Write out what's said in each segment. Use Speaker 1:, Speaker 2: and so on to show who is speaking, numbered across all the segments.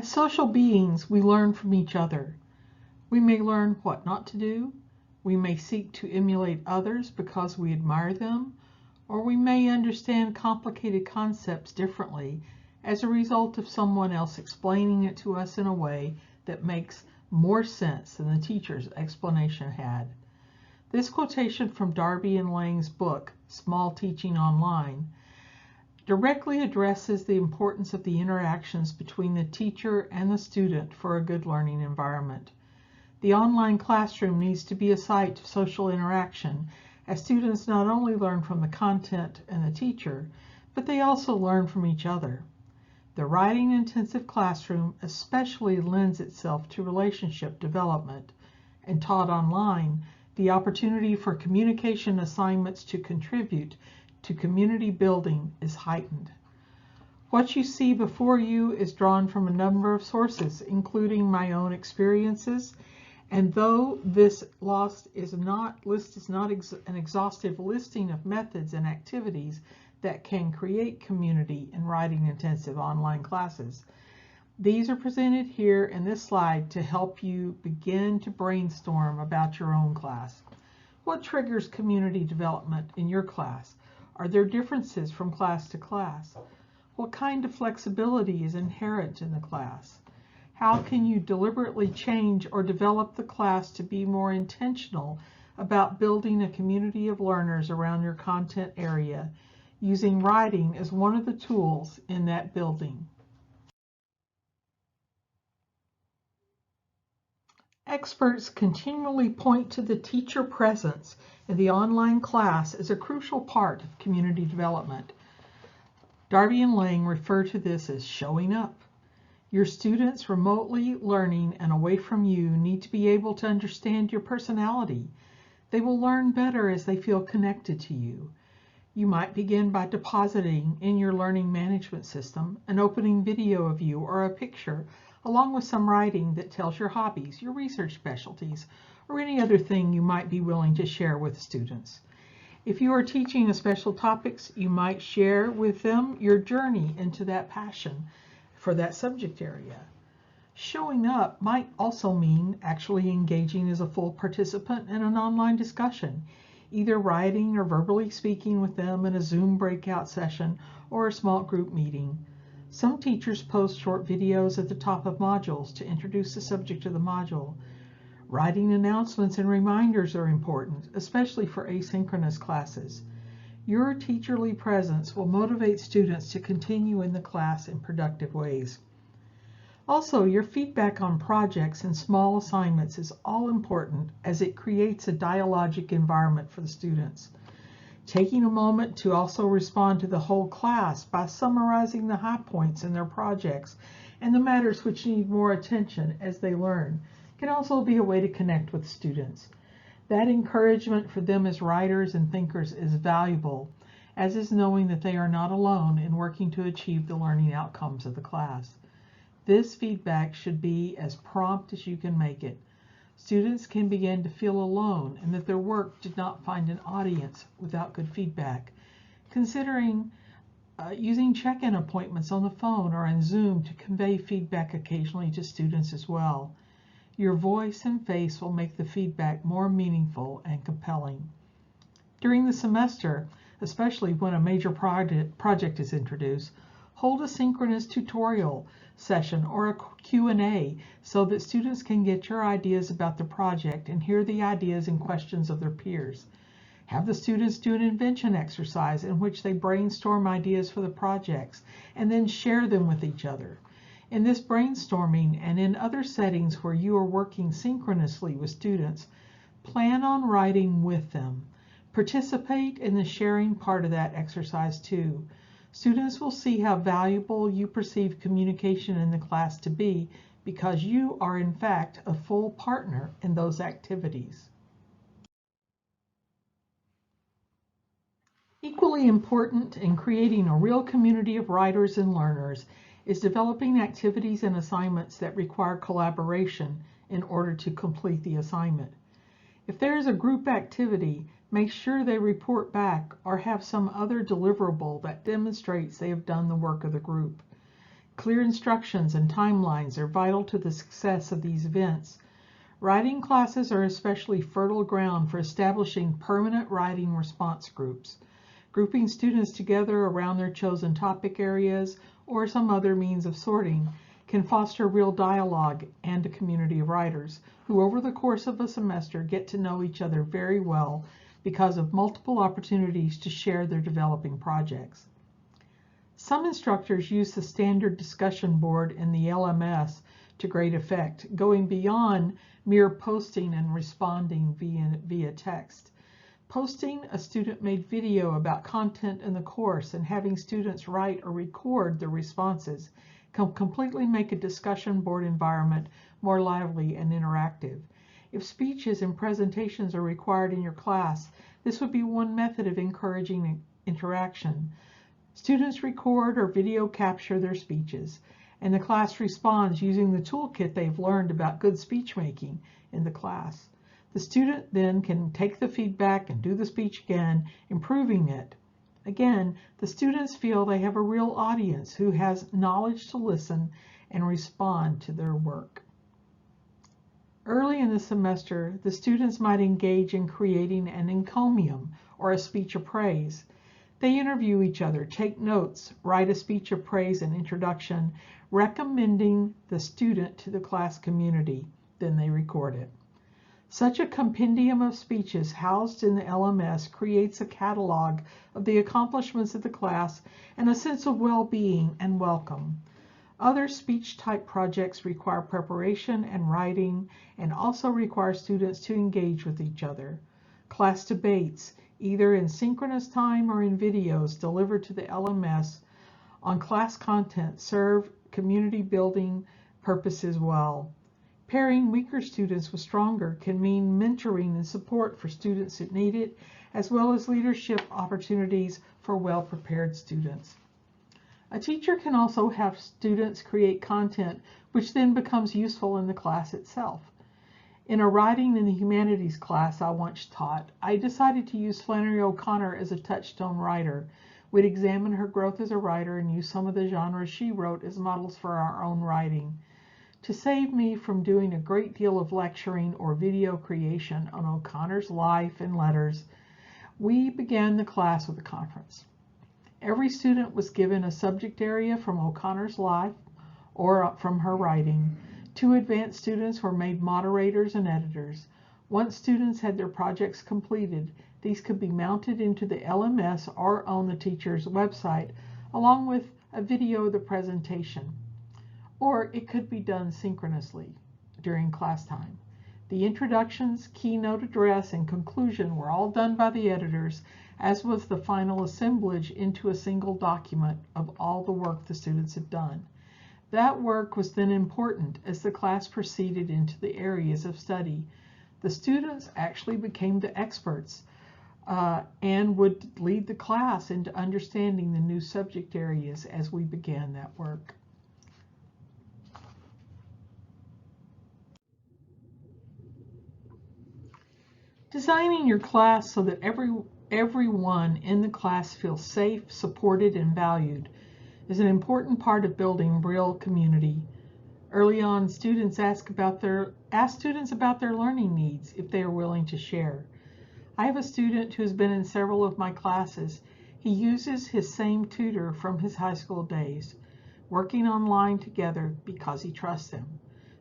Speaker 1: As social beings, we learn from each other. We may learn what not to do. We may seek to emulate others because we admire them, or we may understand complicated concepts differently as a result of someone else explaining it to us in a way that makes more sense than the teacher's explanation had. This quotation from Darby and Lang's book, Small Teaching Online, directly addresses the importance of the interactions between the teacher and the student for a good learning environment. The online classroom needs to be a site of social interaction, as students not only learn from the content and the teacher, but they also learn from each other. The writing-intensive classroom especially lends itself to relationship development, and taught online, the opportunity for communication assignments to contribute to community building is heightened. What you see before you is drawn from a number of sources, including my own experiences, and though this list is not an exhaustive listing of methods and activities that can create community in writing-intensive online classes, these are presented here in this slide to help you begin to brainstorm about your own class. What triggers community development in your class? Are there differences from class to class? What kind of flexibility is inherent in the class? How can you deliberately change or develop the class to be more intentional about building a community of learners around your content area, using writing as one of the tools in that building? Experts continually point to the teacher presence in the online class as a crucial part of community development. Darby and Lang refer to this as showing up. Your students remotely learning and away from you need to be able to understand your personality. They will learn better as they feel connected to you. You might begin by depositing in your learning management system an opening video of you or a picture, along with some writing that tells your hobbies, your research specialties, or any other thing you might be willing to share with students. If you are teaching a special topics, you might share with them your journey into that passion for that subject area. Showing up might also mean actually engaging as a full participant in an online discussion, either writing or verbally speaking with them in a Zoom breakout session or a small group meeting. Some teachers post short videos at the top of modules to introduce the subject of the module. Writing announcements and reminders are important, especially for asynchronous classes. Your teacherly presence will motivate students to continue in the class in productive ways. Also, your feedback on projects and small assignments is all important, as it creates a dialogic environment for the students. Taking a moment to also respond to the whole class by summarizing the high points in their projects and the matters which need more attention as they learn can also be a way to connect with students. That encouragement for them as writers and thinkers is valuable, as is knowing that they are not alone in working to achieve the learning outcomes of the class. This feedback should be as prompt as you can make it. Students can begin to feel alone and that their work did not find an audience without good feedback. Considering using check-in appointments on the phone or on Zoom to convey feedback occasionally to students as well. Your voice and face will make the feedback more meaningful and compelling. During the semester, especially when a major project is introduced, hold a synchronous tutorial session or a Q&A so that students can get your ideas about the project and hear the ideas and questions of their peers. Have the students do an invention exercise in which they brainstorm ideas for the projects and then share them with each other. In this brainstorming and in other settings where you are working synchronously with students, plan on writing with them. Participate in the sharing part of that exercise too. Students will see how valuable you perceive communication in the class to be because you are in fact a full partner in those activities. Equally important in creating a real community of writers and learners is developing activities and assignments that require collaboration in order to complete the assignment. If there is a group activity, make sure they report back or have some other deliverable that demonstrates they have done the work of the group. Clear instructions and timelines are vital to the success of these events. Writing classes are especially fertile ground for establishing permanent writing response groups. Grouping students together around their chosen topic areas or some other means of sorting can foster real dialogue and a community of writers who over the course of a semester get to know each other very well because of multiple opportunities to share their developing projects. Some instructors use the standard discussion board in the LMS to great effect, going beyond mere posting and responding via text. Posting a student-made video about content in the course and having students write or record their responses can completely make a discussion board environment more lively and interactive. If speeches and presentations are required in your class, this would be one method of encouraging interaction. Students record or video capture their speeches, and the class responds using the toolkit they've learned about good speech making in the class. The student then can take the feedback and do the speech again, improving it. Again, the students feel they have a real audience who has knowledge to listen and respond to their work. Early in the semester, the students might engage in creating an encomium or a speech of praise. They interview each other, take notes, write a speech of praise and introduction, recommending the student to the class community. Then they record it. Such a compendium of speeches housed in the LMS creates a catalog of the accomplishments of the class and a sense of well-being and welcome. Other speech-type projects require preparation and writing and also require students to engage with each other. Class debates, either in synchronous time or in videos delivered to the LMS on class content, serve community building purposes well. Pairing weaker students with stronger can mean mentoring and support for students that need it, as well as leadership opportunities for well-prepared students. A teacher can also have students create content which then becomes useful in the class itself. In a writing in the humanities class I once taught, I decided to use Flannery O'Connor as a touchstone writer. We'd examine her growth as a writer and use some of the genres she wrote as models for our own writing. To save me from doing a great deal of lecturing or video creation on O'Connor's life and letters, we began the class with a conference. Every student was given a subject area from O'Connor's life or from her writing. 2 advanced students were made moderators and editors. Once students had their projects completed, these could be mounted into the LMS or on the teacher's website, along with a video of the presentation. Or it could be done synchronously during class time. The introductions, keynote address, and conclusion were all done by the editors, as was the final assemblage into a single document of all the work the students had done. That work was then important as the class proceeded into the areas of study. The students actually became the experts and would lead the class into understanding the new subject areas as we began that work. Designing your class so that everyone in the class feels safe, supported, and valued is an important part of building real community. Early on, students ask students about their learning needs if they are willing to share. I have a student who has been in several of my classes. He uses his same tutor from his high school days, working online together because he trusts them.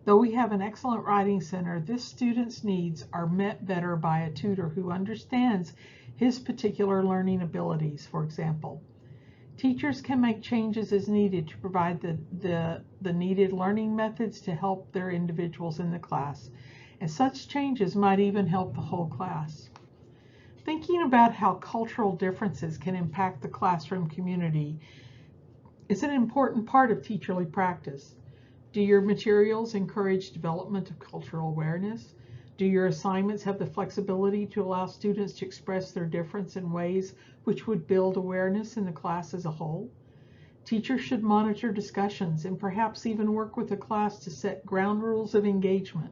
Speaker 1: Though we have an excellent writing center, this student's needs are met better by a tutor who understands his particular learning abilities, for example. Teachers can make changes as needed to provide the needed learning methods to help their individuals in the class, and such changes might even help the whole class. Thinking about how cultural differences can impact the classroom community is an important part of teacherly practice. Do your materials encourage development of cultural awareness? Do your assignments have the flexibility to allow students to express their difference in ways which would build awareness in the class as a whole? Teachers should monitor discussions and perhaps even work with the class to set ground rules of engagement.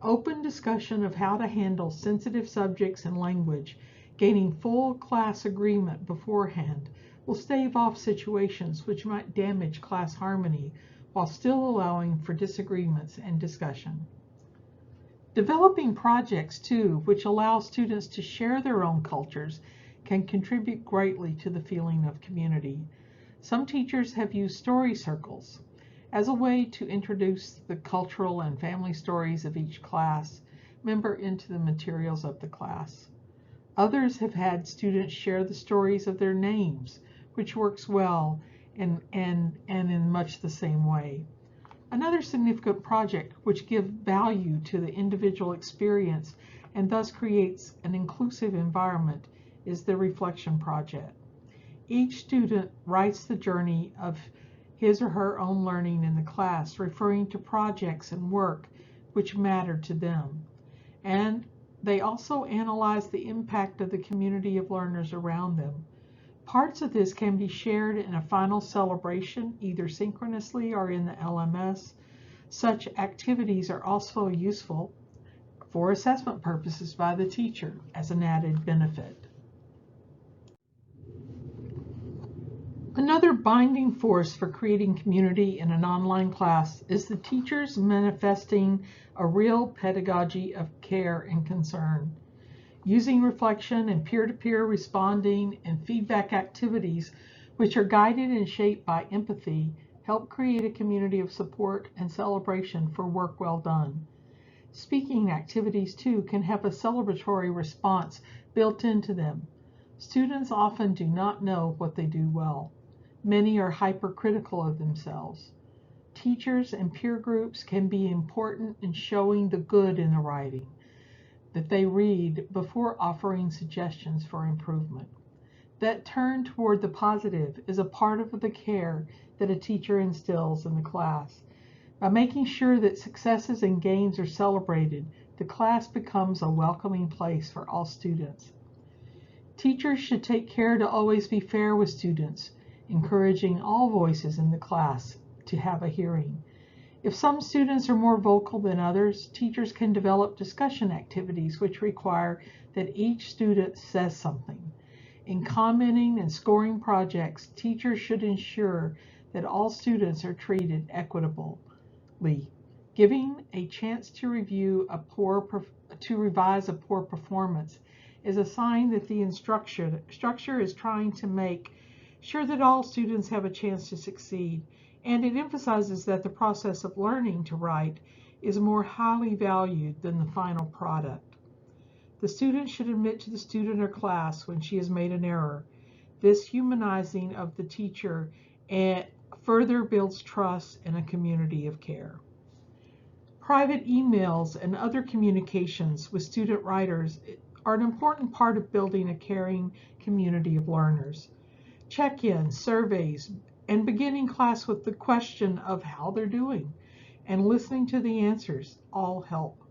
Speaker 1: Open discussion of how to handle sensitive subjects and language Gaining full class agreement beforehand will stave off situations which might damage class harmony while still allowing for disagreements and discussion. Developing projects, too, which allow students to share their own cultures, can contribute greatly to the feeling of community. Some teachers have used story circles as a way to introduce the cultural and family stories of each class member into the materials of the class. Others have had students share the stories of their names, which works well and in much the same way. Another significant project which gives value to the individual experience and thus creates an inclusive environment is the reflection project. Each student writes the journey of his or her own learning in the class, referring to projects and work which matter to them. And they also analyze the impact of the community of learners around them. Parts of this can be shared in a final celebration, either synchronously or in the LMS. Such activities are also useful for assessment purposes by the teacher as an added benefit. Another binding force for creating community in an online class is the teachers manifesting a real pedagogy of care and concern. Using reflection and peer-to-peer responding and feedback activities, which are guided and shaped by empathy, help create a community of support and celebration for work well done. Speaking activities, too, can have a celebratory response built into them. Students often do not know what they do well. Many are hypercritical of themselves. Teachers and peer groups can be important in showing the good in the writing that they read before offering suggestions for improvement. That turn toward the positive is a part of the care that a teacher instills in the class. By making sure that successes and gains are celebrated, the class becomes a welcoming place for all students. Teachers should take care to always be fair with students, encouraging all voices in the class to have a hearing. If some students are more vocal than others, teachers can develop discussion activities which require that each student says something. In commenting and scoring projects, teachers should ensure that all students are treated equitably. Giving a chance to revise a poor performance is a sign that the structure is trying to make sure that all students have a chance to succeed, and it emphasizes that the process of learning to write is more highly valued than the final product. The student should admit to the student or class when she has made an error. This humanizing of the teacher further builds trust and a community of care. Private emails and other communications with student writers are an important part of building a caring community of learners. Check-ins, surveys, and beginning class with the question of how they're doing and listening to the answers all help.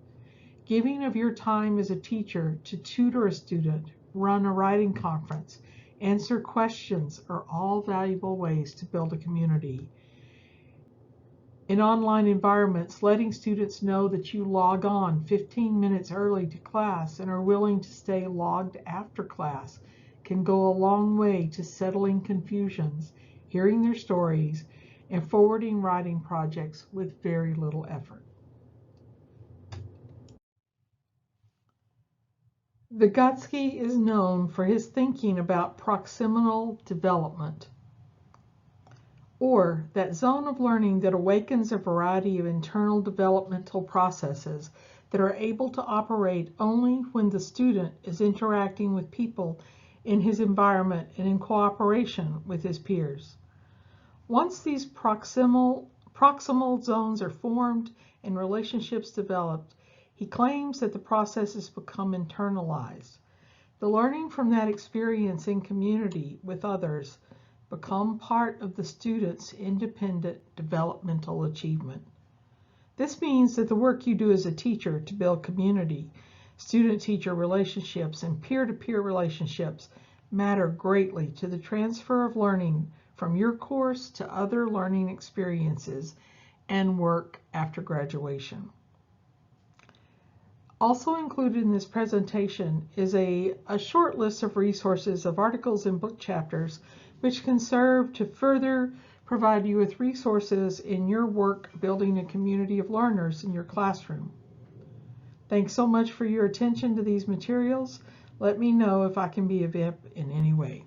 Speaker 1: Giving of your time as a teacher to tutor a student, run a writing conference, answer questions are all valuable ways to build a community. In online environments, letting students know that you log on 15 minutes early to class and are willing to stay logged after class can go a long way to settling confusions, hearing their stories, and forwarding writing projects with very little effort. Vygotsky is known for his thinking about proximal development, or that zone of learning that awakens a variety of internal developmental processes that are able to operate only when the student is interacting with people in his environment and in cooperation with his peers. Once these proximal zones are formed and relationships developed, he claims that the processes become internalized. The learning from that experience in community with others become part of the student's independent developmental achievement. This means that the work you do as a teacher to build community, student-teacher relationships, and peer-to-peer relationships matter greatly to the transfer of learning from your course to other learning experiences and work after graduation. Also included in this presentation is a short list of resources of articles and book chapters which can serve to further provide you with resources in your work building a community of learners in your classroom. Thanks so much for your attention to these materials. Let me know if I can be of help in any way.